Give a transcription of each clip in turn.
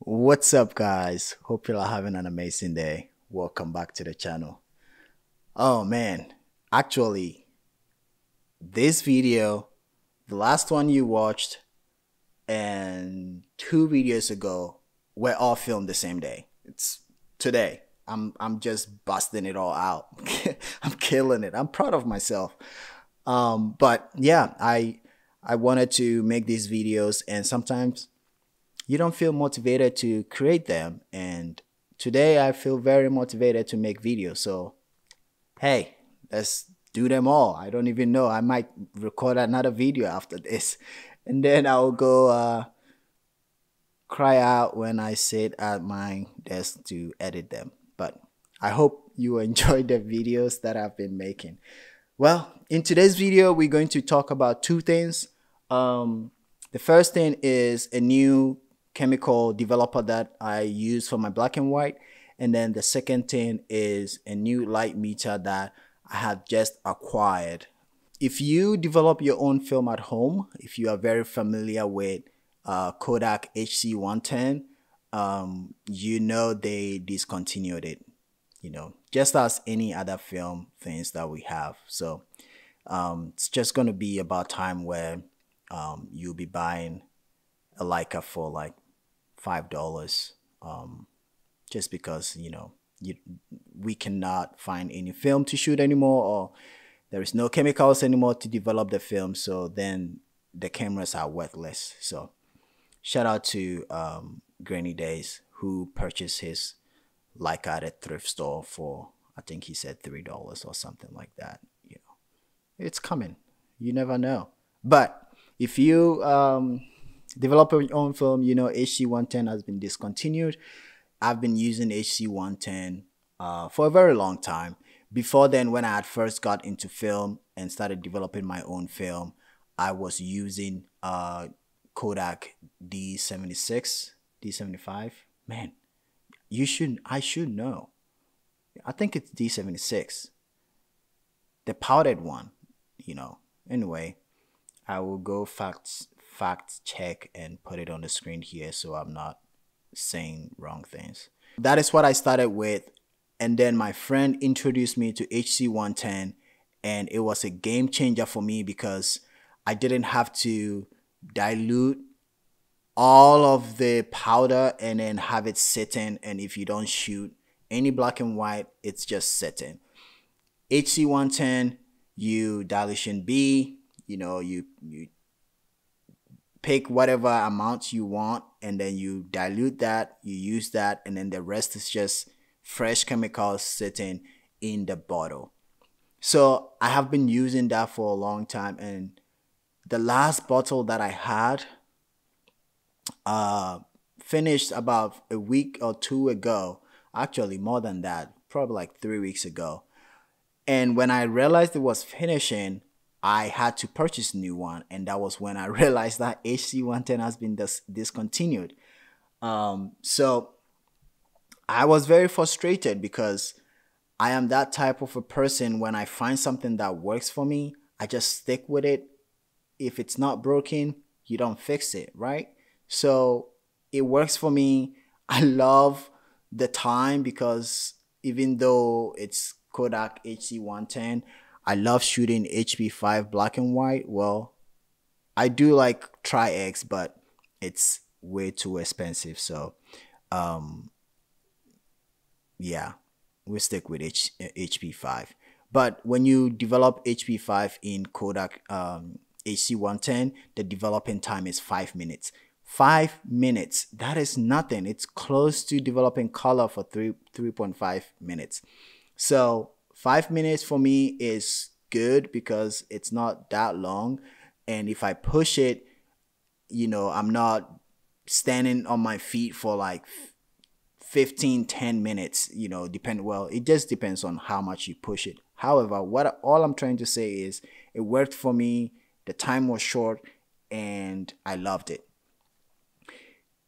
What's up, guys? Hope you're having an amazing day. Welcome back to the channel. Oh man, actually, this video, the last one you watched, and two videos ago were all filmed the same day. It's today. I'm just busting it all out. I'm killing it. I'm proud of myself. But yeah, I wanted to make these videos, and sometimes you don't feel motivated to create them. And today I feel very motivated to make videos. So, hey, let's do them all. I don't even know. I might record another video after this. And then I'll go cry out when I sit at my desk to edit them. But I hope you enjoyed the videos that I've been making. Well, in today's video, we're going to talk about two things. The first thing is a new chemical developer that I use for my black and white. And then the second thing is a new light meter that I have just acquired. If you develop your own film at home, if you are very familiar with Kodak HC110, you know they discontinued it, just as any other film things that we have. So it's just going to be about time where you'll be buying a Leica for like $5, just because we cannot find any film to shoot anymore, or there is no chemicals anymore to develop the film. So then the cameras are worthless. So shout out to Grainy Days, who purchased his Leica at a thrift store for, I think he said $3 or something like that. It's coming. You never know. But if you develop your own film, HC110 has been discontinued. I've been using HC110 for a very long time. Before then, when I had first got into film and started developing my own film, I was using Kodak D76, D75. Man, I should know. I think it's D76. The powdered one, Anyway, I will go fact check and put it on the screen here so I'm not saying wrong things. That is what I started with, and then my friend introduced me to HC110, and it was a game changer for me because I didn't have to dilute all of the powder and then have it sitting, and if you don't shoot any black and white, it's just sitting. HC110, you dilution B, you pick whatever amount you want, and then you dilute that, you use that, and then the rest is just fresh chemicals sitting in the bottle. So I have been using that for a long time, and the last bottle that I had finished about a week or two ago. Actually more than that, probably like 3 weeks ago. And when I realized it was finishing, I had to purchase a new one. And that was when I realized that HC110 has been discontinued. So I was very frustrated because I am that type of a person. When I find something that works for me, I just stick with it. If it's not broken, you don't fix it, right? So it works for me. I love the time because even though it's Kodak HC110, I love shooting HP5 black and white. Well, I do like Tri-X, but it's way too expensive. So yeah, we stick with HP5. But when you develop HP5 in Kodak HC110, the developing time is 5 minutes. 5 minutes, that is nothing. It's close to developing color for 3.5 minutes. So 5 minutes for me is good because it's not that long. And if I push it, I'm not standing on my feet for like 10 minutes, well, it just depends on how much you push it. However, all I'm trying to say is it worked for me. The time was short and I loved it.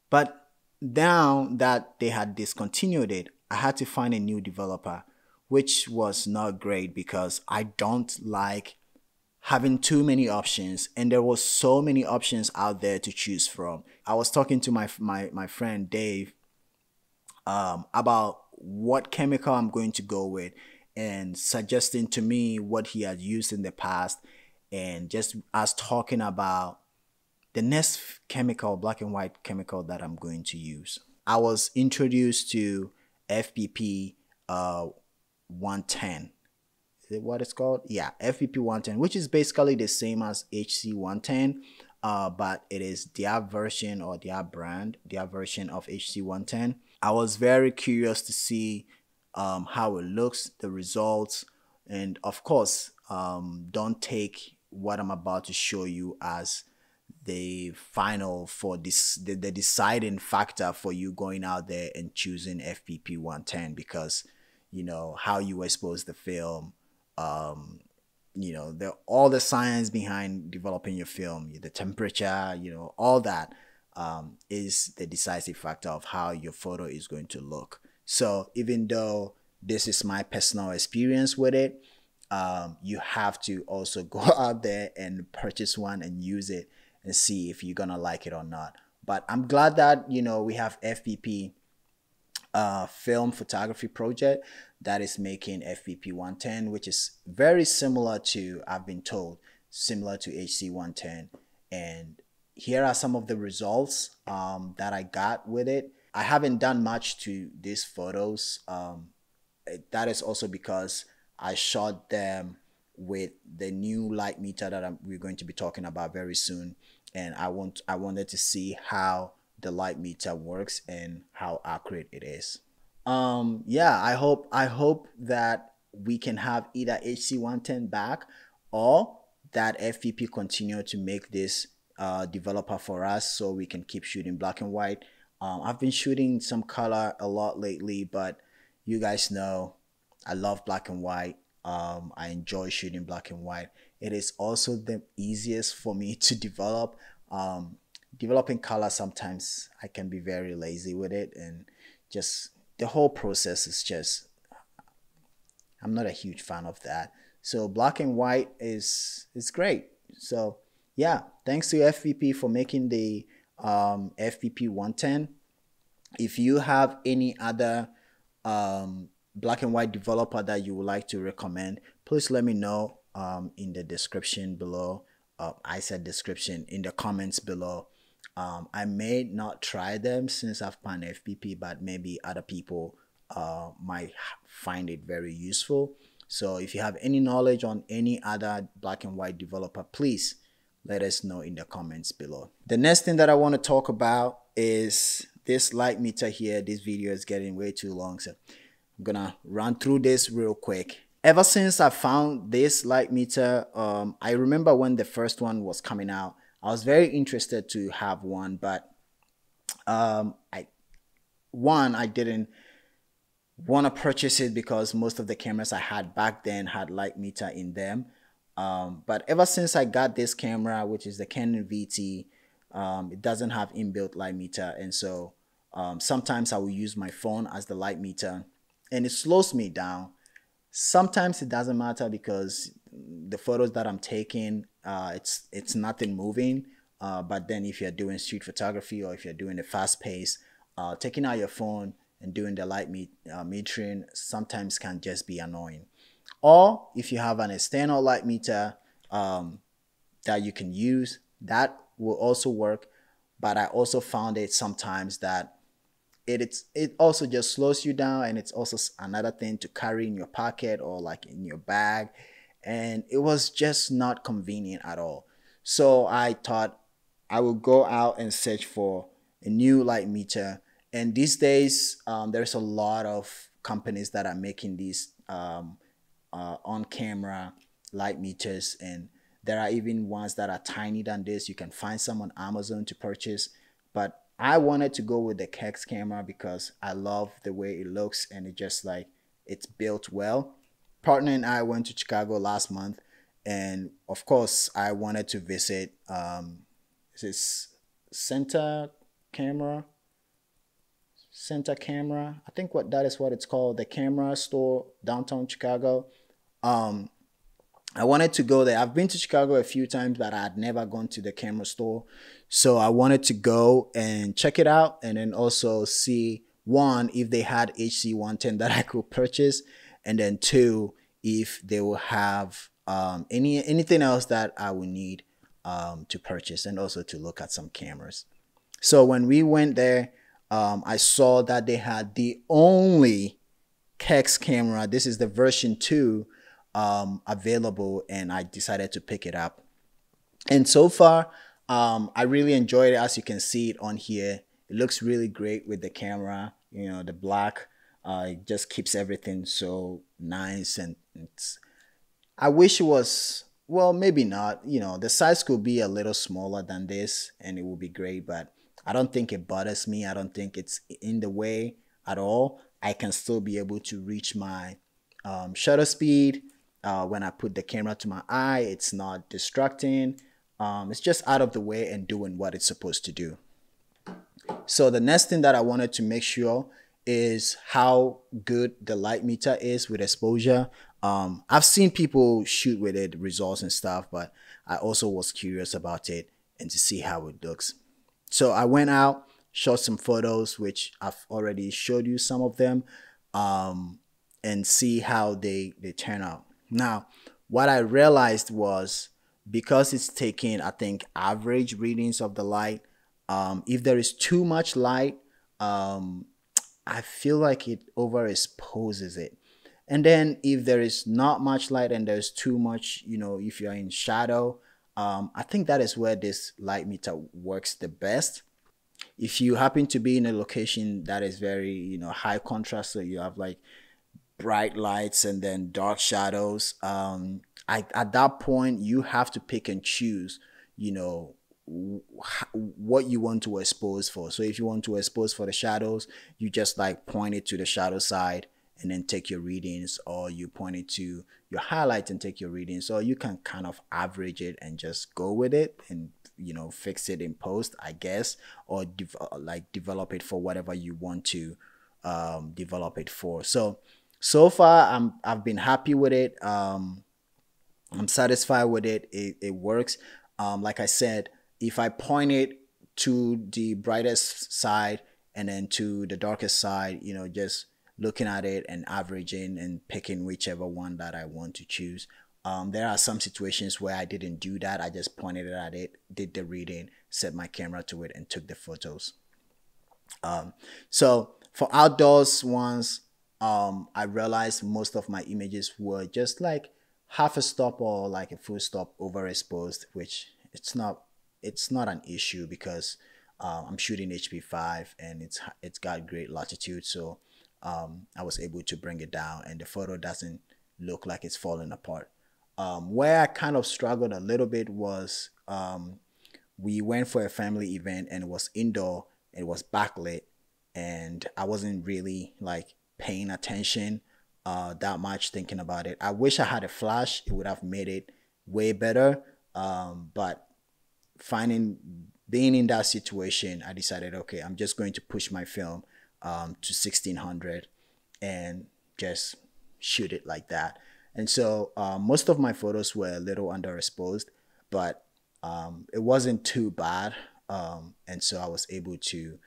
But now that they had discontinued it, I had to find a new developer, which was not great because I don't like having too many options, and there was so many options out there to choose from. I was talking to my friend Dave about what chemical I'm going to go with, and suggesting to me what he had used in the past, and just us talking about the next chemical, black and white chemical that I'm going to use. I was introduced to FPP 110. Is it what it's called? Yeah, FPP 110, which is basically the same as HC110, but it is their version or their brand, their version of HC110. I was very curious to see how it looks, the results, and of course, don't take what I'm about to show you as the final for this, the deciding factor for you going out there and choosing FPP 110, because you know how you expose the film, you know, all the science behind developing your film, the temperature, you know, all that is the decisive factor of how your photo is going to look. So even though this is my personal experience with it, you have to also go out there and purchase one and use it and see if you're gonna like it or not. But I'm glad that, you know, we have FPP film photography project that is making FPP 110, which is very similar to, I've been told, similar to HC110. And here are some of the results that I got with it. I haven't done much to these photos. That is also because I shot them with the new light meter that we're going to be talking about very soon, and I wanted to see how the light meter works and how accurate it is. Yeah, I hope that we can have either HC110 back, or that FPP continue to make this developer for us so we can keep shooting black and white. I've been shooting some color a lot lately, but you guys know I love black and white. I enjoy shooting black and white. It is also the easiest for me to develop. Developing color, sometimes I can be very lazy with it, and just the whole process is just, I'm not a huge fan of that. So black and white is great. So yeah, thanks to FPP for making the FPP 110. If you have any other black and white developer that you would like to recommend, please let me know in the description below. I said description, in the comments below. I may not try them since I've found FPP, but maybe other people might find it very useful. So if you have any knowledge on any other black and white developer, please let us know in the comments below. The next thing that I want to talk about is this light meter here. This video is getting way too long, so I'm gonna run through this real quick. Ever since I found this light meter, I remember when the first one was coming out, I was very interested to have one, but I didn't want to purchase it because most of the cameras I had back then had light meter in them. But ever since I got this camera, which is the Canon VT, it doesn't have inbuilt light meter, and so sometimes I will use my phone as the light meter, and it slows me down. Sometimes it doesn't matter because the photos that I'm taking, it's nothing moving. But then if you're doing street photography, or if you're doing a fast pace, taking out your phone and doing the light metering sometimes can just be annoying. Or if you have an external light meter that you can use, that will also work. But I also found it sometimes that it also just slows you down, and it's also another thing to carry in your pocket or like in your bag, and it was just not convenient at all. So I thought I would go out and search for a new light meter, and these days there's a lot of companies that are making these on-camera light meters, and there are even ones that are tiny than this. You can find some on Amazon to purchase, but I wanted to go with the Kex camera because I love the way it looks, and it just like, it's built well. Partner and I went to Chicago last month, and of course I wanted to visit this center camera, I think that is what it's called, the camera store downtown Chicago. I wanted to go there. I've been to Chicago a few times, but I had never gone to the camera store. So I wanted to go and check it out, and then also see, one, if they had HC110 that I could purchase, and then two, if they will have anything else that I would need to purchase, and also to look at some cameras. So when we went there, I saw that they had the only Kex camera. This is the version 2 available, and I decided to pick it up. And so far, I really enjoyed it. As you can see it on here, it looks really great with the camera. You know, the black, it just keeps everything so nice, and I wish it was, well, maybe not. You know, the size could be a little smaller than this and it would be great, but I don't think it bothers me. I don't think it's in the way at all. I can still be able to reach my shutter speed. When I put the camera to my eye, it's not distracting. It's just out of the way and doing what it's supposed to do. So the next thing that I wanted to make sure is how good the light meter is with exposure. I've seen people shoot with it, results and stuff, but I also was curious about it and to see how it looks. So I went out, shot some photos, which I've already showed you some of them, and see how they turn out. Now, what I realized was, because it's taking, I think, average readings of the light, if there is too much light, I feel like it overexposes it. And then if there is not much light and there's too much, you know, if you're in shadow, I think that is where this light meter works the best. If you happen to be in a location that is very, you know, high contrast, so you have like bright lights and then dark shadows, at that point you have to pick and choose, you know, what you want to expose for. So if you want to expose for the shadows, you just like point it to the shadow side and then take your readings, or you point it to your highlight and take your readings, or you can kind of average it and just go with it and, you know, fix it in post, I guess, or develop it for whatever you want to develop it for. So far I've been happy with it. I'm satisfied with it. It works. Like I said, if I point it to the brightest side and then to the darkest side, you know, just looking at it and averaging and picking whichever one that I want to choose. There are some situations where I didn't do that. I just pointed at it, did the reading, set my camera to it, and took the photos. So for outdoors ones, I realized most of my images were just like half a stop or like a full stop overexposed, which it's not an issue because I'm shooting HP5 and it's got great latitude, so I was able to bring it down and the photo doesn't look like it's falling apart. Where I kind of struggled a little bit was we went for a family event and it was indoor, it was backlit, and I wasn't really like paying attention that much, thinking about it. I wish I had a flash, it would have made it way better, but being in that situation, I decided, okay, I'm just going to push my film to 1600 and just shoot it like that. And so most of my photos were a little underexposed, but it wasn't too bad, and so I was able to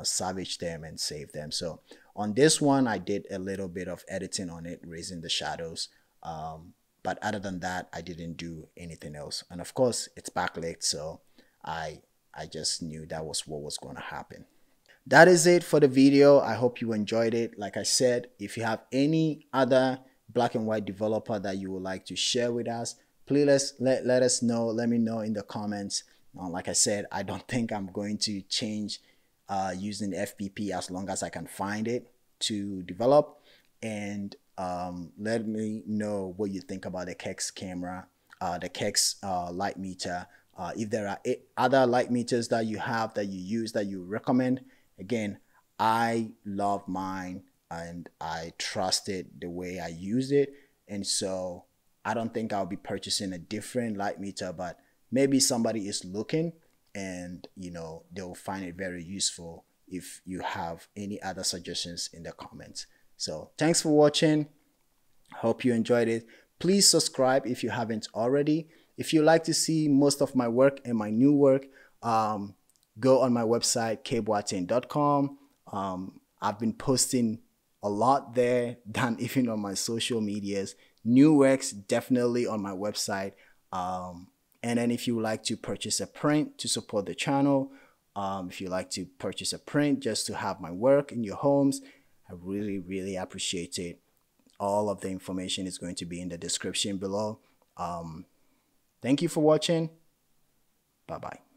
salvage them and save them. So on this one, I did a little bit of editing on it, raising the shadows, but other than that, I didn't do anything else. And of course, it's backlit, so I just knew that was what was going to happen. That is it for the video. I hope you enjoyed it. Like I said, if you have any other black and white developer that you would like to share with us, please let us know. Let me know in the comments. Like I said, I don't think I'm going to change using FPP as long as I can find it to develop. And let me know what you think about the Kex camera, the Kex light meter. If there are other light meters that you have, that you use, that you recommend. Again, I love mine and I trust it the way I use it. And so I don't think I'll be purchasing a different light meter, but maybe somebody is looking and, you know, they'll find it very useful if you have any other suggestions in the comments. So thanks for watching. Hope you enjoyed it. Please subscribe if you haven't already. If you like to see most of my work and my new work, go on my website, kboateng.com. I've been posting a lot there than even on my social medias. New works definitely on my website. And then if you would like to purchase a print to support the channel, if you like to purchase a print just to have my work in your homes, I really appreciate it. All of the information is going to be in the description below. Thank you for watching. Bye-bye.